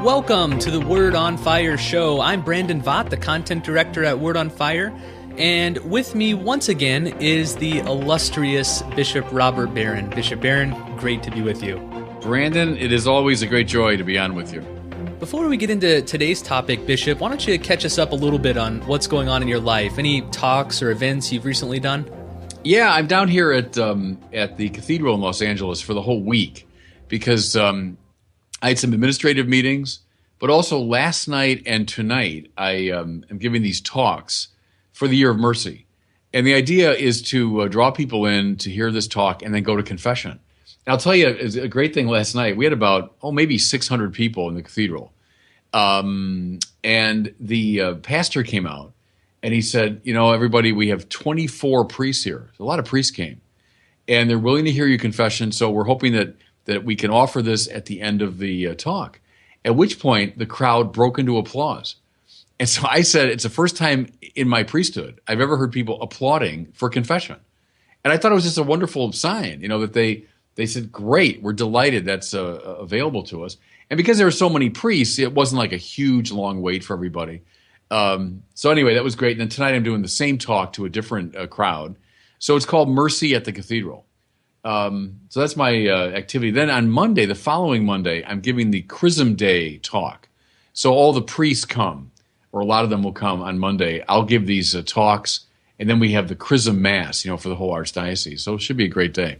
Welcome to the Word on Fire show. I'm Brandon Vaught, the content director at Word on Fire, and with me once again is the illustrious Bishop Robert Barron. Bishop Barron, great to be with you. Brandon, it is always a great joy to be on with you. Before we get into today's topic, Bishop, why don't you catch us up a little bit on what's going on in your life? Any talks or events you've recently done? Yeah, I'm down here at the cathedral in Los Angeles for the whole week because I had some administrative meetings, but also last night and tonight I am giving these talks for the Year of Mercy. And the idea is to draw people in to hear this talk and then go to confession. And I'll tell you, it was a great thing last night. We had about, maybe 600 people in the cathedral. And the pastor came out and he said, everybody, we have 24 priests here. A lot of priests came. And they're willing to hear your confession, so we're hoping that we can offer this at the end of the talk, at which point the crowd broke into applause. And so I said, it's the first time in my priesthood I've ever heard people applauding for confession. And I thought it was just a wonderful sign, that they said, great, we're delighted that's available to us. And because there were so many priests, it wasn't like a huge, long wait for everybody. So anyway, that was great. And then tonight I'm doing the same talk to a different crowd. So it's called Mercy at the Cathedral. So that's my activity. Then on Monday, the following Monday, I'm giving the Chrism Day talk. So all the priests come, or a lot of them will come on Monday. I'll give these talks, and then we have the Chrism Mass, for the whole Archdiocese. So it should be a great day.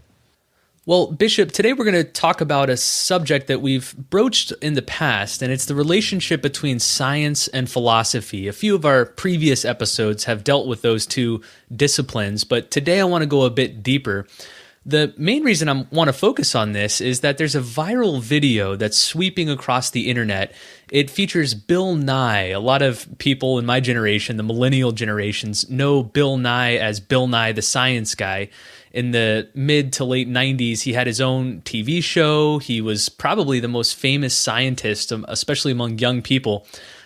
Well, Bishop, today we're going to talk about a subject that we've broached in the past, and it's the relationship between science and philosophy. A few of our previous episodes have dealt with those two disciplines, but today I want to go a bit deeper. The main reason I want to focus on this is that there's a viral video that's sweeping across the internet. It features Bill Nye. A lot of people in my generation, the millennial generations, know Bill Nye as Bill Nye the Science Guy. In the mid to late 90s, he had his own TV show. He was probably the most famous scientist, especially among young people.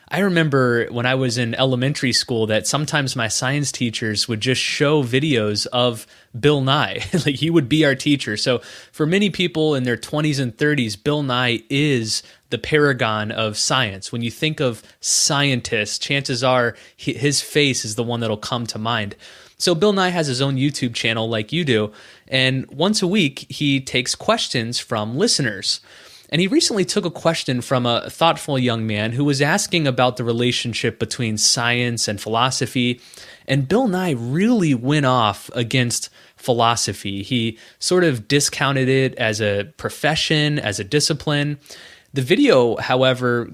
I remember when I was in elementary school that sometimes my science teachers would just show videos of Bill Nye. Like, he would be our teacher. So for many people in their 20s and 30s, Bill Nye is the paragon of science. When you think of scientists, chances are his face is the one that'll come to mind. So Bill Nye has his own YouTube channel like you do, and once a week he takes questions from listeners. And he recently took a question from a thoughtful young man who was asking about the relationship between science and philosophy. And Bill Nye really went off against philosophy. He sort of discounted it as a profession, as a discipline. The video, however,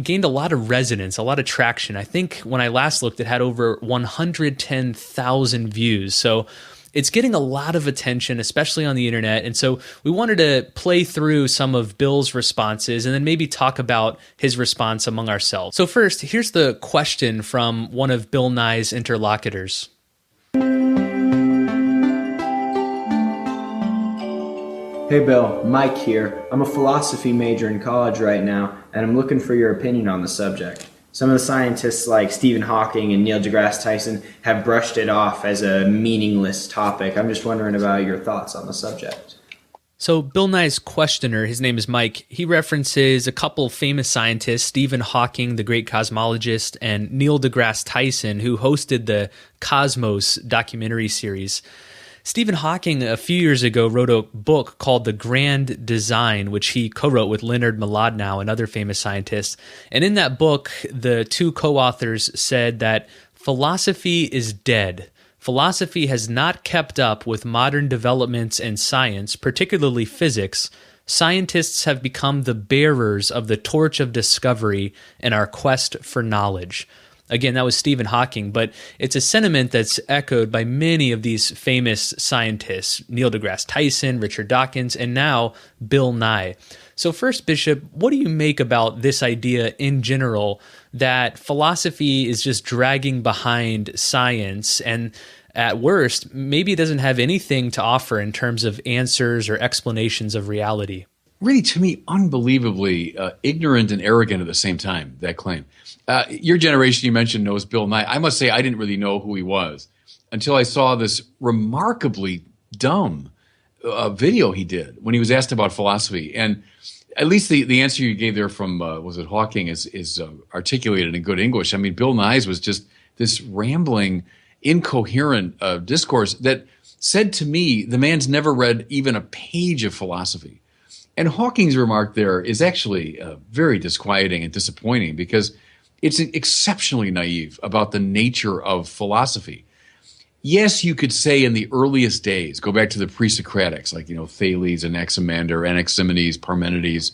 gained a lot of resonance, a lot of traction. I think when I last looked, it had over 110,000 views. So it's getting a lot of attention, especially on the internet. And so we wanted to play through some of Bill's responses and then maybe talk about his response among ourselves. So first, here's the question from one of Bill Nye's interlocutors. Hey Bill, Mike here. I'm a philosophy major in college right now, and I'm looking for your opinion on the subject. Some of the scientists like Stephen Hawking and Neil deGrasse Tyson have brushed it off as a meaningless topic. I'm just wondering about your thoughts on the subject. So Bill Nye's questioner, his name is Mike, he references a couple famous scientists, Stephen Hawking, the great cosmologist, and Neil deGrasse Tyson, who hosted the Cosmos documentary series. Stephen Hawking, a few years ago, wrote a book called The Grand Design, which he co-wrote with Leonard Mlodinow and other famous scientists. And in that book, the two co-authors said that philosophy is dead. Philosophy has not kept up with modern developments in science, particularly physics. Scientists have become the bearers of the torch of discovery in our quest for knowledge. Again, that was Stephen Hawking, but it's a sentiment that's echoed by many of these famous scientists, Neil deGrasse Tyson, Richard Dawkins, and now Bill Nye. So first, Bishop, what do you make about this idea in general that philosophy is just dragging behind science and at worst, maybe it doesn't have anything to offer in terms of answers or explanations of reality? Really, to me, unbelievably ignorant and arrogant at the same time, that claim. Your generation, you mentioned, knows Bill Nye. I must say I didn't really know who he was until I saw this remarkably dumb video he did when he was asked about philosophy. And at least the answer you gave there from was it Hawking is articulated in good English. I mean, Bill Nye's was just this rambling, incoherent discourse that said to me the man's never read even a page of philosophy. And Hawking's remark there is actually very disquieting and disappointing because it's exceptionally naive about the nature of philosophy. Yes, you could say in the earliest days, go back to the pre-Socratics, like, Thales, Anaximander, Anaximenes, Parmenides,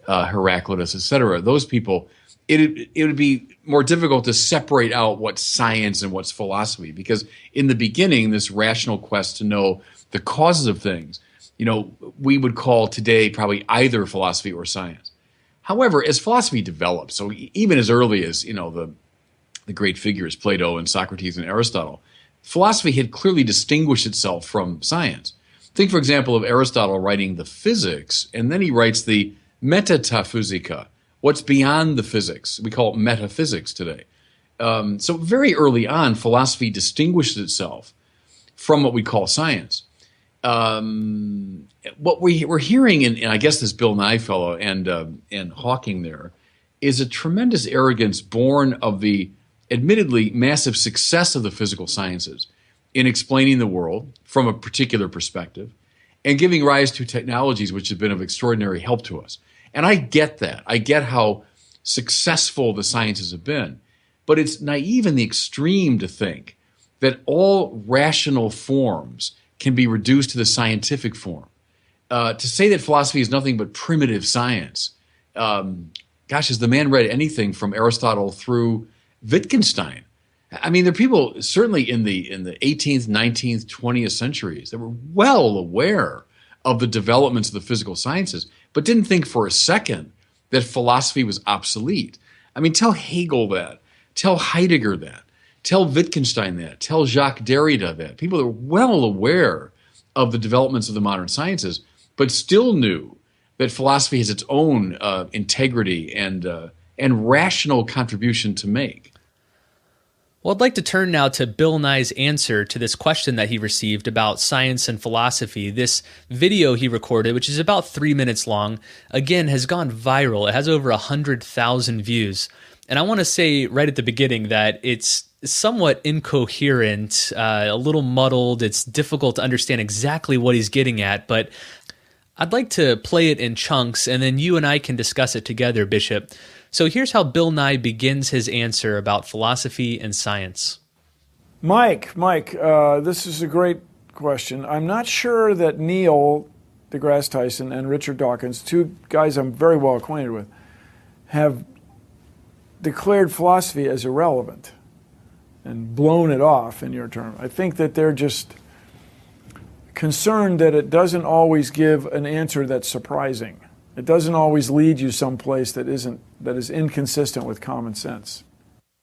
Heraclitus, etc. Those people, it would be more difficult to separate out what's science and what's philosophy, because in the beginning, this rational quest to know the causes of things, we would call today probably either philosophy or science. However, as philosophy developed, so even as early as, the great figures, Plato and Socrates and Aristotle, philosophy had clearly distinguished itself from science. Think, for example, of Aristotle writing the Physics, and then he writes the Metaphysica, what's beyond the physics. We call it metaphysics today. So very early on, philosophy distinguished itself from what we call science. What we're hearing in I guess this Bill Nye fellow and Hawking there is a tremendous arrogance born of the admittedly massive success of the physical sciences in explaining the world from a particular perspective and giving rise to technologies which have been of extraordinary help to us. And I get that. I get how successful the sciences have been. But it's naive in the extreme to think that all rational forms can be reduced to the scientific form. To say that philosophy is nothing but primitive science, has the man read anything from Aristotle through Wittgenstein? I mean, there are people certainly in the 18th, 19th, 20th centuries that were well aware of the developments of the physical sciences, but didn't think for a second that philosophy was obsolete. I mean, tell Hegel that, tell Heidegger that, tell Wittgenstein that, tell Jacques Derrida that. People that were well aware of the developments of the modern sciences, but still knew that philosophy has its own integrity and rational contribution to make. Well, I'd like to turn now to Bill Nye's answer to this question that he received about science and philosophy. This video he recorded, which is about 3 minutes long, again, has gone viral. It has over 100,000 views. And I want to say right at the beginning that it's somewhat incoherent, a little muddled. It's difficult to understand exactly what he's getting at, but I'd like to play it in chunks, and then you and I can discuss it together, Bishop. So here's how Bill Nye begins his answer about philosophy and science. Mike, this is a great question. I'm not sure that Neil deGrasse Tyson and Richard Dawkins, two guys I'm very well acquainted with, have declared philosophy as irrelevant and blown it off, in your term. I think that they're just concerned that it doesn't always give an answer that's surprising. It doesn't always lead you someplace that is inconsistent with common sense.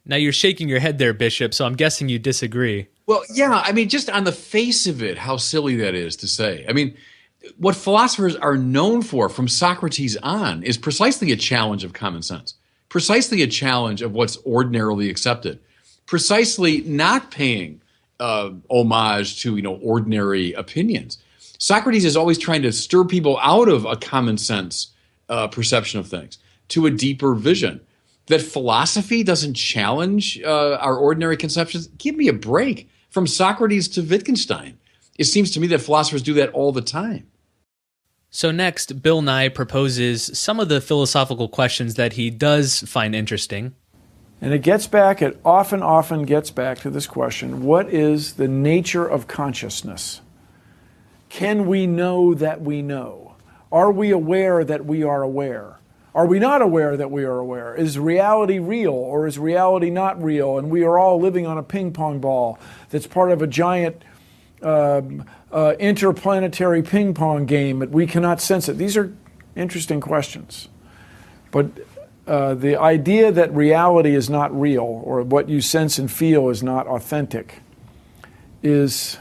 Now you're shaking your head there, Bishop, so I'm guessing you disagree. Well, yeah, I mean, just on the face of it, how silly that is to say. I mean, what philosophers are known for from Socrates on is precisely a challenge of common sense, precisely a challenge of what's ordinarily accepted, precisely not paying homage to ordinary opinions. Socrates is always trying to stir people out of a common sense perception of things to a deeper vision. That philosophy doesn't challenge our ordinary conceptions. Give me a break. From Socrates to Wittgenstein, it seems to me that philosophers do that all the time. So next, Bill Nye proposes some of the philosophical questions that he does find interesting. And it often gets back to this question: what is the nature of consciousness? Can we know that we know? Are we aware that we are aware? Are we not aware that we are aware? Is reality real or is reality not real? And we are all living on a ping pong ball that's part of a giant interplanetary ping pong game, but we cannot sense it. These are interesting questions. But the idea that reality is not real or what you sense and feel is not authentic is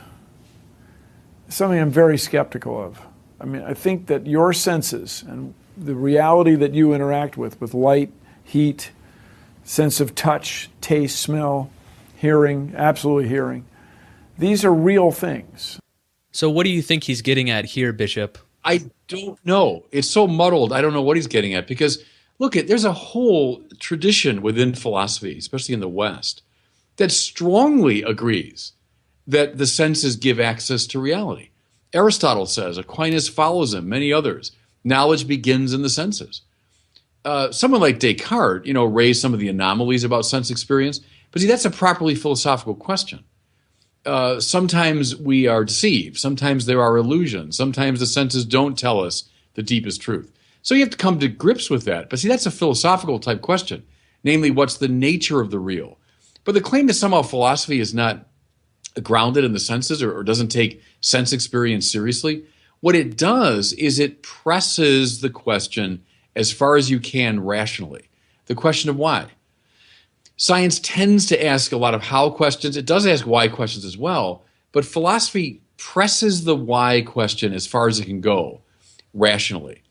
something I'm very skeptical of. I mean, I think that your senses and the reality that you interact with light, heat, sense of touch, taste, smell, hearing, absolutely hearing, these are real things. So what do you think he's getting at here, Bishop? I don't know. It's so muddled. I don't know what he's getting at because there's a whole tradition within philosophy, especially in the West, that strongly agrees that the senses give access to reality. Aristotle says, Aquinas follows him, many others. Knowledge begins in the senses. Someone like Descartes, raised some of the anomalies about sense experience, but see, that's a properly philosophical question. Sometimes we are deceived. Sometimes there are illusions. Sometimes the senses don't tell us the deepest truth. So you have to come to grips with that. But see, that's a philosophical type question, namely, what's the nature of the real? But the claim that somehow philosophy is not grounded in the senses or doesn't take sense experience seriously, what it does is it presses the question as far as you can rationally, the question of why. Science tends to ask a lot of how questions. It does ask why questions as well, but philosophy presses the why question as far as it can go rationally.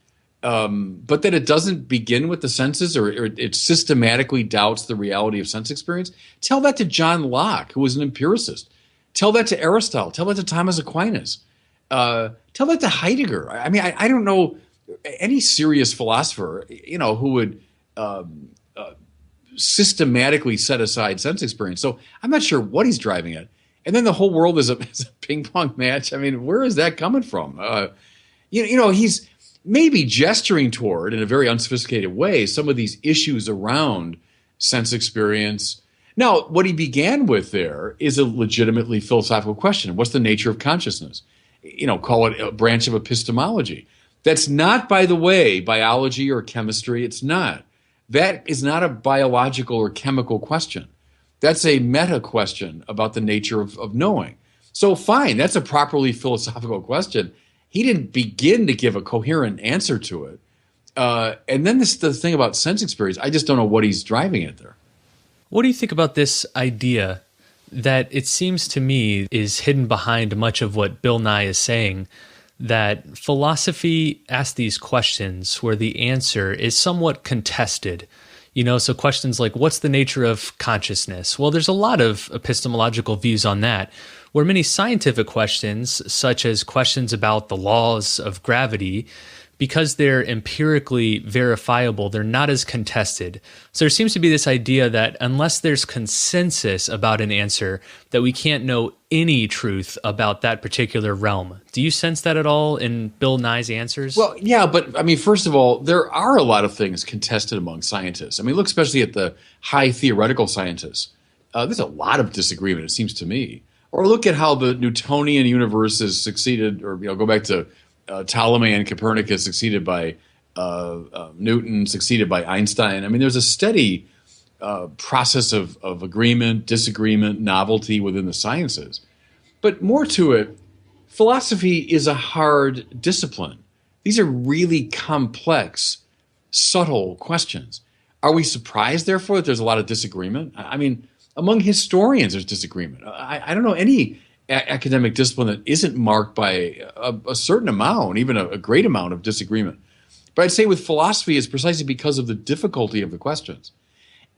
But that it doesn't begin with the senses or it systematically doubts the reality of sense experience. Tell that to John Locke, who was an empiricist. Tell that to Aristotle. Tell that to Thomas Aquinas. Tell that to Heidegger. I mean, I don't know any serious philosopher, who would systematically set aside sense experience. So I'm not sure what he's driving at. And then the whole world is a ping pong match. I mean, where is that coming from? He's maybe gesturing toward, in a very unsophisticated way, some of these issues around sense experience. Now, what he began with there is a legitimately philosophical question. What's the nature of consciousness? Call it a branch of epistemology. That's not, by the way, biology or chemistry. It's not. That is not a biological or chemical question. That's a meta question about the nature of knowing. So fine, that's a properly philosophical question. He didn't begin to give a coherent answer to it. And then the thing about sense experience, I just don't know what he's driving at there. What do you think about this idea that it seems to me is hidden behind much of what Bill Nye is saying, that philosophy asks these questions where the answer is somewhat contested? So questions like, what's the nature of consciousness? Well, there's a lot of epistemological views on that, where many scientific questions, such as questions about the laws of gravity, because they're empirically verifiable, they're not as contested. So there seems to be this idea that unless there's consensus about an answer, that we can't know any truth about that particular realm. Do you sense that at all in Bill Nye's answers? Well, yeah, but I mean, first of all, there are a lot of things contested among scientists. I mean, look especially at the high theoretical scientists. There's a lot of disagreement, it seems to me. Or look at how the Newtonian universe has succeeded, or go back to Ptolemy and Copernicus, succeeded by Newton, succeeded by Einstein. I mean, there's a steady process of agreement, disagreement, novelty within the sciences. But more to it, philosophy is a hard discipline. These are really complex, subtle questions. Are we surprised, therefore, that there's a lot of disagreement? I mean, among historians, there's disagreement. I don't know any academic discipline that isn't marked by a certain amount, even a great amount of disagreement. But I'd say with philosophy, it's precisely because of the difficulty of the questions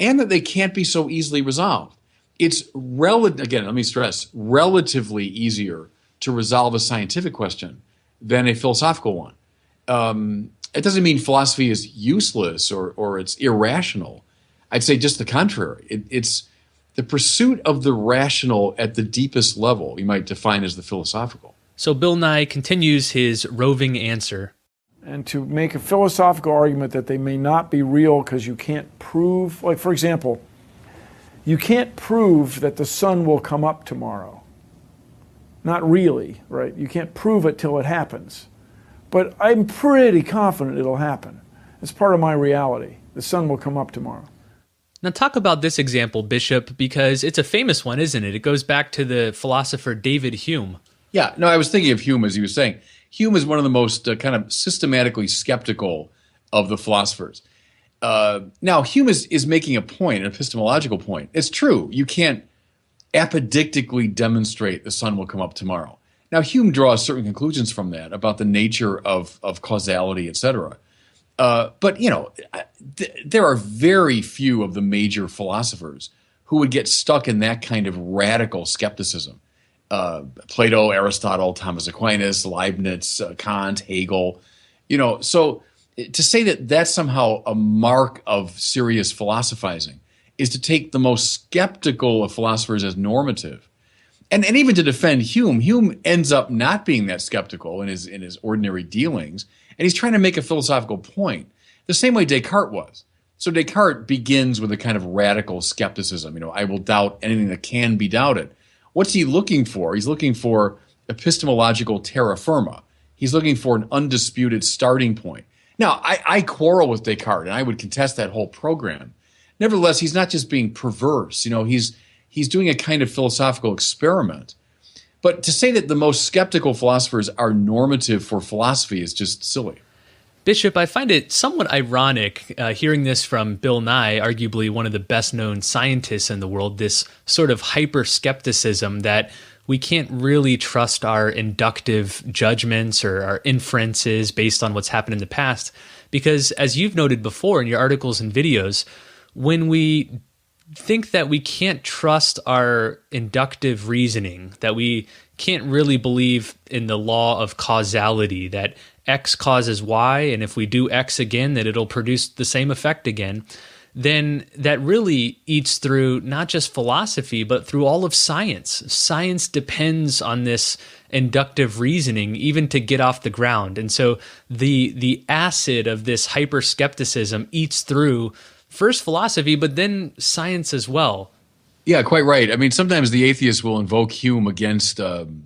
and that they can't be so easily resolved. It's, again, let me stress, relatively easier to resolve a scientific question than a philosophical one. It doesn't mean philosophy is useless or it's irrational. I'd say just the contrary. It's the pursuit of the rational at the deepest level, you might define as the philosophical. So Bill Nye continues his roving answer. And to make a philosophical argument that they may not be real because you can't prove, like for example, you can't prove that the sun will come up tomorrow. Not really, right? You can't prove it till it happens. But I'm pretty confident it'll happen. It's part of my reality. The sun will come up tomorrow. Now talk about this example, Bishop, because it's a famous one, isn't it? It goes back to the philosopher David Hume. Yeah, no, I was thinking of Hume as he was saying. Hume is one of the most kind of systematically skeptical of the philosophers. Now, Hume is making a point, an epistemological point. It's true. You can't apodictically demonstrate the sun will come up tomorrow. Now, Hume draws certain conclusions from that about the nature of causality, etc. But, there are very few of the major philosophers who would get stuck in that kind of radical skepticism. Plato, Aristotle, Thomas Aquinas, Leibniz, Kant, Hegel. So to say that that's somehow a mark of serious philosophizing is to take the most skeptical of philosophers as normative. And even to defend Hume ends up not being that skeptical in his ordinary dealings, and he's trying to make a philosophical point, the same way Descartes was. So Descartes begins with a kind of radical skepticism. I will doubt anything that can be doubted. What's he looking for? He's looking for epistemological terra firma. He's looking for an undisputed starting point. Now, I quarrel with Descartes, and I would contest that whole program. Nevertheless, he's not just being perverse. He's doing a kind of philosophical experiment. But to say that the most skeptical philosophers are normative for philosophy is just silly. Bishop, I find it somewhat ironic hearing this from Bill Nye, arguably one of the best-known scientists in the world, this sort of hyper-skepticism that we can't really trust our inductive judgments or our inferences based on what's happened in the past. Because as you've noted before in your articles and videos, when we think that we can't trust our inductive reasoning, that we can't really believe in the law of causality, that X causes Y, and if we do X again, that it'll produce the same effect again, then that really eats through not just philosophy, but through all of science. Science depends on this inductive reasoning even to get off the ground. And so the acid of this hyper-skepticism eats through first philosophy, but then science as well. Yeah, quite right. I mean, sometimes the atheists will invoke Hume against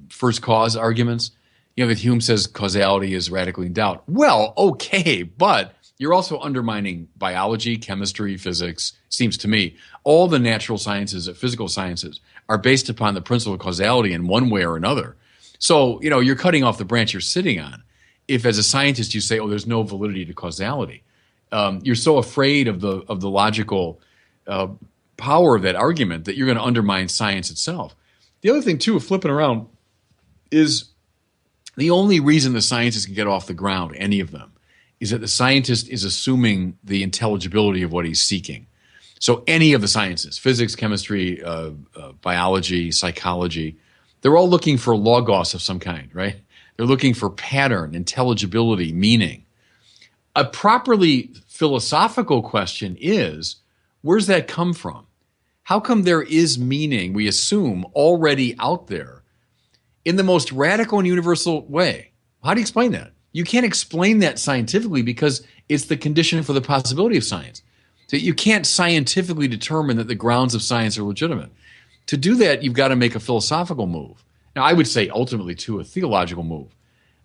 first cause arguments. That Hume says causality is radically in doubt. Well, okay, but you're also undermining biology, chemistry, physics, seems to me. All the natural sciences, physical sciences, are based upon the principle of causality in one way or another. So, you're cutting off the branch you're sitting on. If as a scientist you say, oh, there's no validity to causality, you're so afraid of the logical power of that argument that you're going to undermine science itself. The other thing, too, of flipping around, is the only reason the scientists can get off the ground, any of them, is that the scientist is assuming the intelligibility of what he's seeking. So any of the sciences, physics, chemistry, biology, psychology, they're all looking for logos of some kind, right? They're looking for pattern, intelligibility, meaning. A properly philosophical question is, where's that come from? How come there is meaning, we assume, already out there in the most radical and universal way? How do you explain that? You can't explain that scientifically because it's the condition for the possibility of science. So you can't scientifically determine that the grounds of science are legitimate. To do that, you've got to make a philosophical move. Now, I would say ultimately, too, a theological move.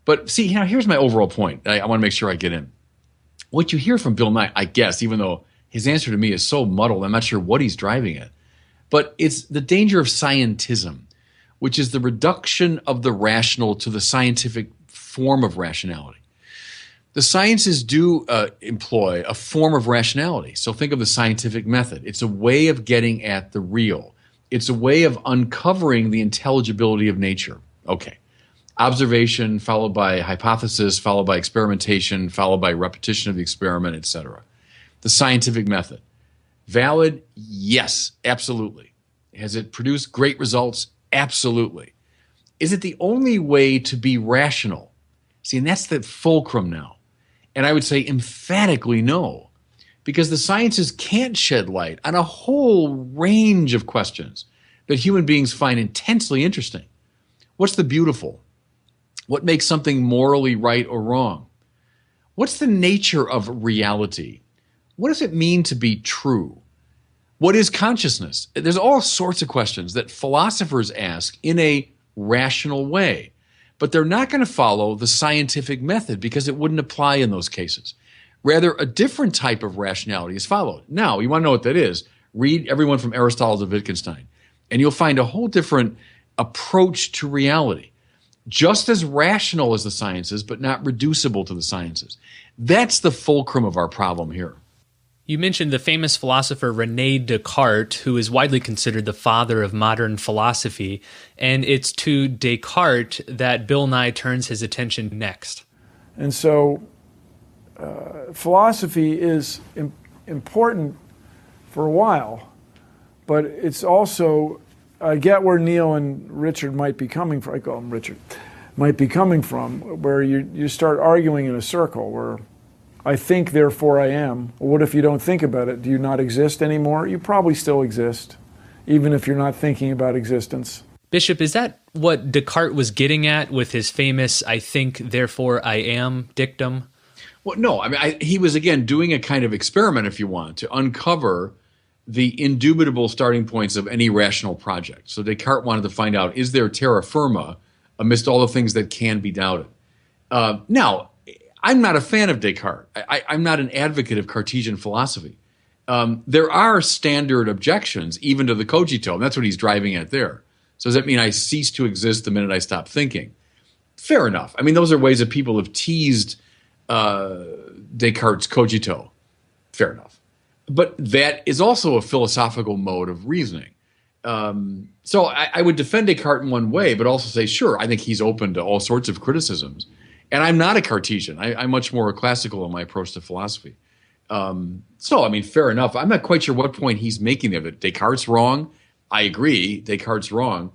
But see, here's my overall point. I want to make sure I get in. What you hear from Bill Nye, I guess, even though his answer to me is so muddled, I'm not sure what he's driving at. But it's the danger of scientism, which is the reduction of the rational to the scientific form of rationality. The sciences do employ a form of rationality. So think of the scientific method. It's a way of getting at the real. It's a way of uncovering the intelligibility of nature. Okay. Observation followed by hypothesis, followed by experimentation, followed by repetition of the experiment, etc. The scientific method. Valid? Yes, absolutely. Has it produced great results? Absolutely. Is it the only way to be rational? See, and that's the fulcrum now. And I would say emphatically no, because the sciences can't shed light on a whole range of questions that human beings find intensely interesting. What's the beautiful? What makes something morally right or wrong? What's the nature of reality? What does it mean to be true? What is consciousness? There's all sorts of questions that philosophers ask in a rational way, but they're not going to follow the scientific method because it wouldn't apply in those cases. Rather, a different type of rationality is followed. Now, you want to know what that is? Read everyone from Aristotle to Wittgenstein, and you'll find a whole different approach to reality. Just as rational as the sciences, but not reducible to the sciences. That's the fulcrum of our problem here. You mentioned the famous philosopher René Descartes, who is widely considered the father of modern philosophy, and it's to Descartes that Bill Nye turns his attention next. And so philosophy is important for a while, but it's also I get where Neil and Richard might be coming from. I call him Richard. Might be coming from, where you start arguing in a circle where I think, therefore I am. Well, what if you don't think about it? Do you not exist anymore? You probably still exist, even if you're not thinking about existence. Bishop, is that what Descartes was getting at with his famous "I think, therefore I am" dictum? Well, no. I mean, he was, again, doing a kind of experiment, if you want, to uncover the indubitable starting points of any rational project. So Descartes wanted to find out, is there terra firma amidst all the things that can be doubted? Now, I'm not a fan of Descartes. I'm not an advocate of Cartesian philosophy. There are standard objections, even to the cogito, and that's what he's driving at there. So does that mean I cease to exist the minute I stop thinking? Fair enough. I mean, those are ways that people have teased Descartes' cogito. Fair enough. But that is also a philosophical mode of reasoning. So I would defend Descartes in one way, but also say, sure, I think he's open to all sorts of criticisms. And I'm not a Cartesian. I'm much more classical in my approach to philosophy. So, I mean, fair enough. I'm not quite sure what point he's making there. That Descartes' wrong? I agree. Descartes' wrong.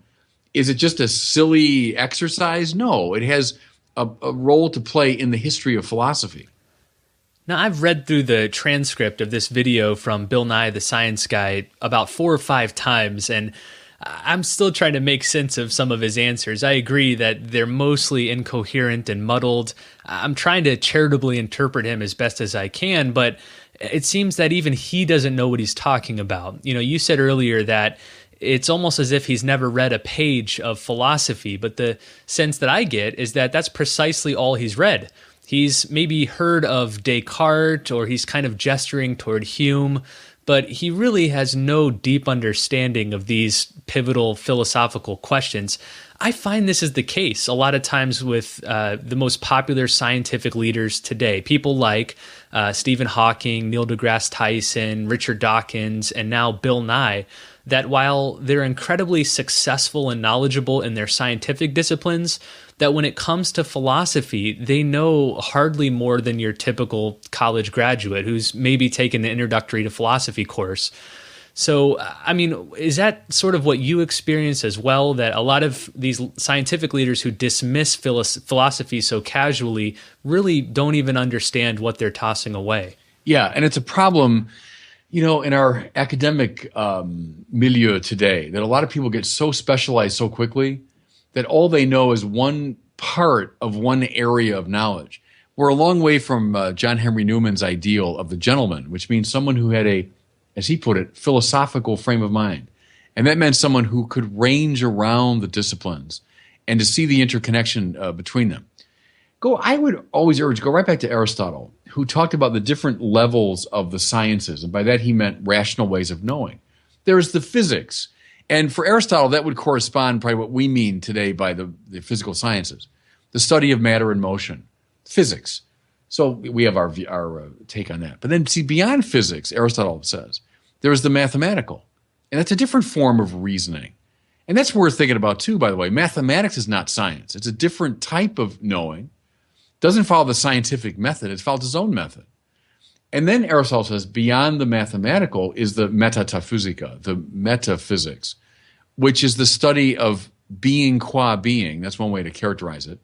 Is it just a silly exercise? No. It has a role to play in the history of philosophy. Now, I've read through the transcript of this video from Bill Nye, the Science Guy, about 4 or 5 times, and I'm still trying to make sense of some of his answers. I agree that they're mostly incoherent and muddled. I'm trying to charitably interpret him as best as I can, but it seems that even he doesn't know what he's talking about. You know, you said earlier that it's almost as if he's never read a page of philosophy, but the sense that I get is that that's precisely all he's read. He's maybe heard of Descartes, or he's kind of gesturing toward Hume, but he really has no deep understanding of these pivotal philosophical questions. I find this is the case a lot of times with the most popular scientific leaders today, people like Stephen Hawking, Neil deGrasse Tyson, Richard Dawkins, and now Bill Nye, that while they're incredibly successful and knowledgeable in their scientific disciplines, that when it comes to philosophy, they know hardly more than your typical college graduate who's maybe taken an introductory to philosophy course. So, I mean, is that sort of what you experience as well, that a lot of these scientific leaders who dismiss philosophy so casually really don't even understand what they're tossing away? Yeah, and it's a problem, you know, in our academic milieu today, that a lot of people get so specialized so quickly that all they know is one part of one area of knowledge. We're a long way from John Henry Newman's ideal of the gentleman, which means someone who had a, as he put it, philosophical frame of mind. And that meant someone who could range around the disciplines and to see the interconnection between them. I would always urge, go right back to Aristotle, who talked about the different levels of the sciences. And by that, he meant rational ways of knowing. There's the physics. And for Aristotle, that would correspond probably what we mean today by the physical sciences, the study of matter and motion, physics. So we have our take on that. But then, see, beyond physics, Aristotle says, there is the mathematical. And that's a different form of reasoning. And that's worth thinking about, too, by the way. Mathematics is not science. It's a different type of knowing. It doesn't follow the scientific method. It follows its own method. And then Aristotle says, beyond the mathematical is the metaphysica, the metaphysics, which is the study of being qua being. That's one way to characterize it.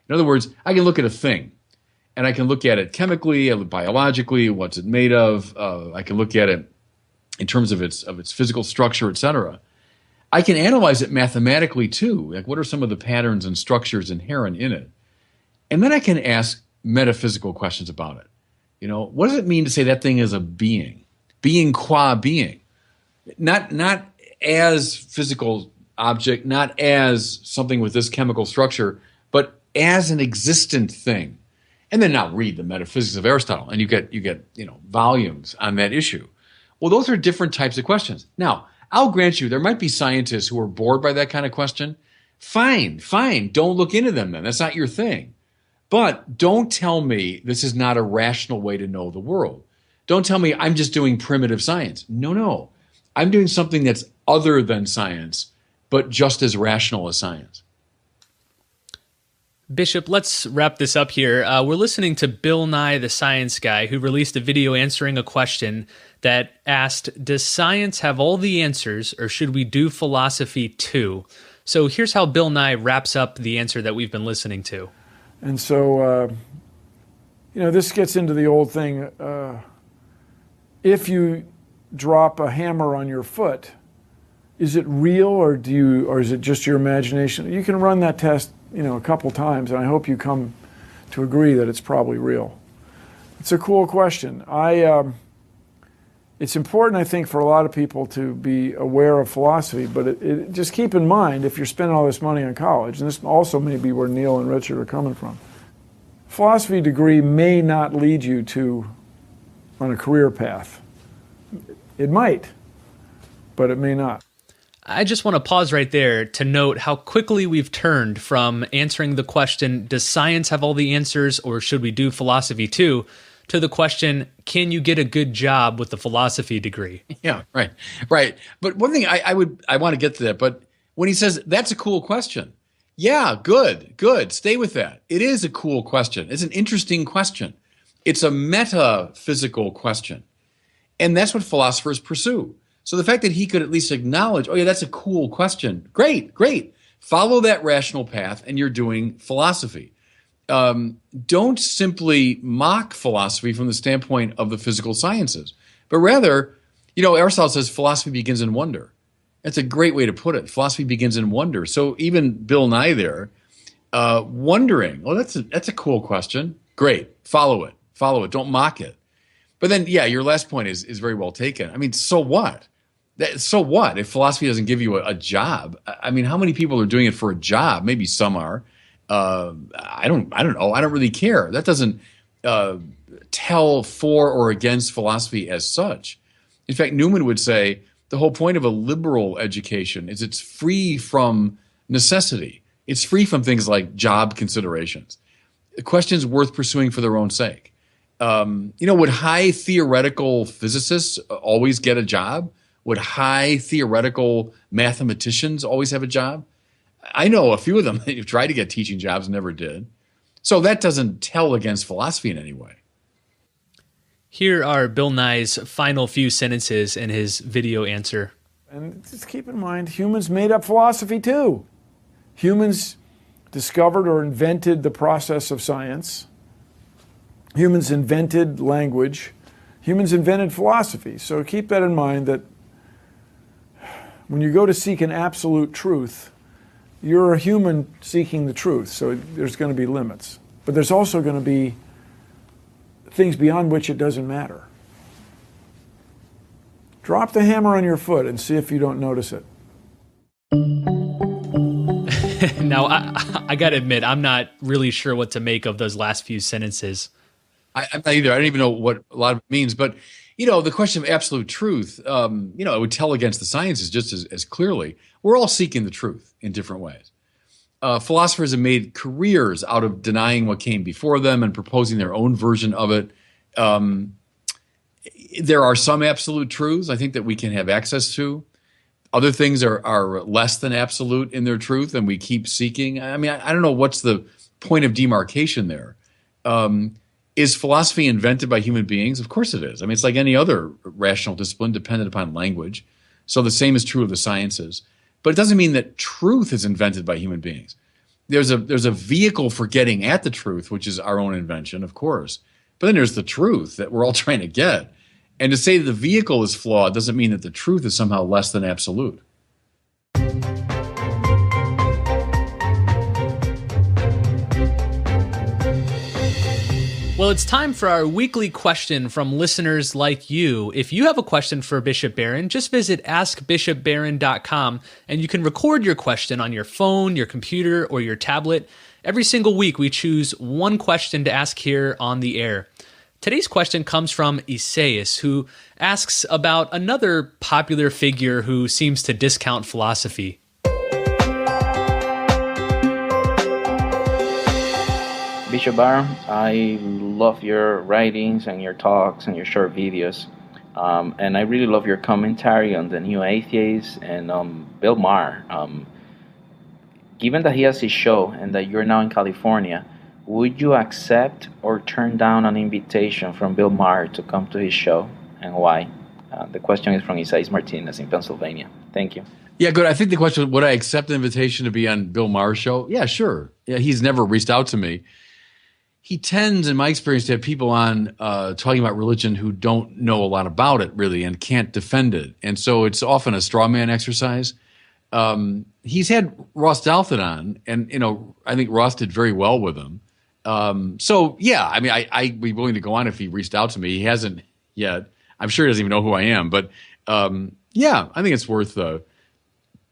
In other words, I can look at a thing, and I can look at it chemically, biologically, what's it made of. I can look at it in terms of its physical structure, etc. I can analyze it mathematically too. Like, what are some of the patterns and structures inherent in it? And then I can ask metaphysical questions about it. You know, what does it mean to say that thing is a being? Being qua being. Not as physical object, not as something with this chemical structure, but as an existent thing. And then now read the Metaphysics of Aristotle, and you get volumes on that issue. Well, those are different types of questions. Now, I'll grant you there might be scientists who are bored by that kind of question. Fine. Don't look into them then. That's not your thing. But don't tell me this is not a rational way to know the world. Don't tell me I'm just doing primitive science. No. I'm doing something that's other than science, but just as rational as science. Bishop, let's wrap this up here. We're listening to Bill Nye, the Science Guy, who released a video answering a question that asked, does science have all the answers, or should we do philosophy too? So here's how Bill Nye wraps up the answer that we've been listening to. And so, this gets into the old thing. If you drop a hammer on your foot, is it real, or is it just your imagination? You can run that test, a couple times, and I hope you come to agree that it's probably real. It's a cool question. It's important, I think, for a lot of people to be aware of philosophy, but just keep in mind, if you're spending all this money on college, and this also may be where Neil and Richard are coming from, philosophy degree may not lead you on a career path. It might, but it may not. I just want to pause right there to note how quickly we've turned from answering the question, does science have all the answers, or should we do philosophy too, to the question, can you get a good job with the philosophy degree? Yeah, right. But one thing I want to get to that, but when he says, that's a cool question. Yeah, good. Stay with that. It is a cool question. It's an interesting question. It's a metaphysical question. And that's what philosophers pursue. So the fact that he could at least acknowledge, oh yeah, that's a cool question. Great. Follow that rational path and you're doing philosophy. Don't simply mock philosophy from the standpoint of the physical sciences, but rather, Aristotle says philosophy begins in wonder. That's a great way to put it. Philosophy begins in wonder. So even Bill Nye there, wondering, oh, that's a cool question. Great. Follow it. Don't mock it. But then, yeah, your last point is very well taken. I mean, so what? So what if philosophy doesn't give you a job? I mean, how many people are doing it for a job? Maybe some are. I don't know. I don't really care. That doesn't tell for or against philosophy as such. In fact, Newman would say the whole point of a liberal education is it's free from necessity. It's free from things like job considerations. Questions worth pursuing for their own sake. Would high theoretical physicists always get a job? Would high theoretical mathematicians always have a job? I know a few of them who tried to get teaching jobs and never did. So that doesn't tell against philosophy in any way. Here are Bill Nye's final few sentences in his video answer. And just keep in mind, humans made up philosophy too. Humans discovered or invented the process of science. Humans invented language. Humans invented philosophy. So keep that in mind, that when you go to seek an absolute truth, you're a human seeking the truth, so there's going to be limits. But there's also going to be things beyond which it doesn't matter. Drop the hammer on your foot and see if you don't notice it. Now, I got to admit, I'm not really sure what to make of those last few sentences. I'm not either. I don't even know what a lot of it means. But, the question of absolute truth, it would tell against the sciences just as clearly. We're all seeking the truth in different ways. Philosophers have made careers out of denying what came before them and proposing their own version of it. There are some absolute truths, I think, that we can have access to. Other things are less than absolute in their truth, and we keep seeking. I mean, I don't know what's the point of demarcation there. Is philosophy invented by human beings? Of course it is. I mean, it's like any other rational discipline dependent upon language. So the same is true of the sciences. But it doesn't mean that truth is invented by human beings. There's a vehicle for getting at the truth, which is our own invention, of course. But then there's the truth that we're all trying to get. And to say that the vehicle is flawed doesn't mean that the truth is somehow less than absolute. Well, it's time for our weekly question from listeners like you. If you have a question for Bishop Barron, just visit askbishopbarron.com and you can record your question on your phone, your computer, or your tablet. Every single week, we choose one question to ask here on the air. Today's question comes from Isaias, who asks about another popular figure who seems to discount philosophy. Bishop Barron, I love your writings and your talks and your short videos. And I really love your commentary on the New Atheists and Bill Maher. given that he has his show and that you're now in California, would you accept or turn down an invitation from Bill Maher to come to his show, and why? The question is from Isaias Martinez in Pennsylvania. Thank you. Yeah, good. I think the question, would I accept an invitation to be on Bill Maher's show? Yeah, sure. Yeah, he's never reached out to me. He tends, in my experience, to have people on talking about religion who don't know a lot about it, really, and can't defend it. And so it's often a straw man exercise. He's had Ross Douthat on, and, I think Ross did very well with him. So, yeah, I mean, I'd be willing to go on if he reached out to me. He hasn't yet. I'm sure he doesn't even know who I am. But, yeah, I think it's worth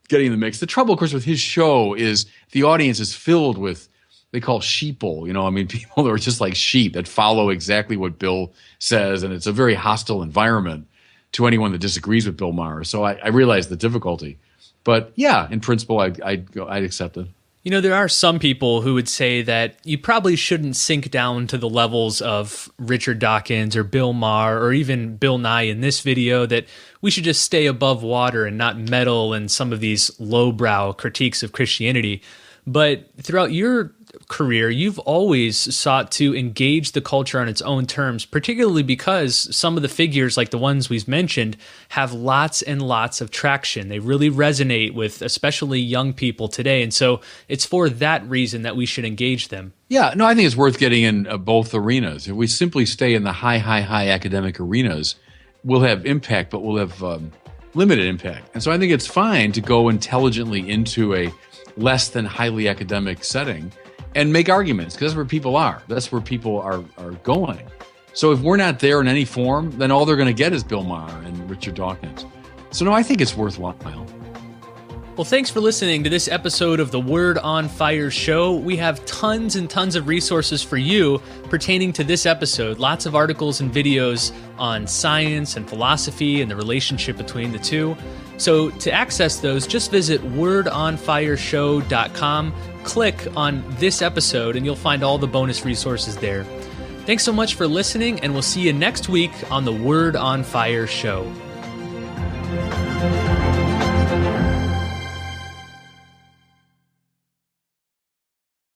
getting in the mix. The trouble, of course, with his show is the audience is filled with, they call sheeple, people that are just like sheep that follow exactly what Bill says. And it's a very hostile environment to anyone that disagrees with Bill Maher. So I realize the difficulty. But, yeah, in principle, I'd accept it. There are some people who would say that you probably shouldn't sink down to the levels of Richard Dawkins or Bill Maher or even Bill Nye in this video, that we should just stay above water and not meddle in some of these lowbrow critiques of Christianity. But throughout your career, you've always sought to engage the culture on its own terms, particularly because some of the figures, like the ones we've mentioned, have lots and lots of traction. They really resonate with especially young people today. And so it's for that reason that we should engage them. Yeah, no, I think it's worth getting in both arenas. If we simply stay in the high academic arenas, we'll have impact, but we'll have limited impact. And so I think it's fine to go intelligently into a less than highly academic setting and make arguments, because that's where people are. That's where people are going. So if we're not there in any form, then all they're going to get is Bill Maher and Richard Dawkins. So no, I think it's worthwhile. Well, thanks for listening to this episode of the Word on Fire show. We have tons and tons of resources for you pertaining to this episode. Lots of articles and videos on science and philosophy and the relationship between the two. So to access those, just visit wordonfireshow.com, click on this episode, and you'll find all the bonus resources there. Thanks so much for listening, and we'll see you next week on the Word on Fire show.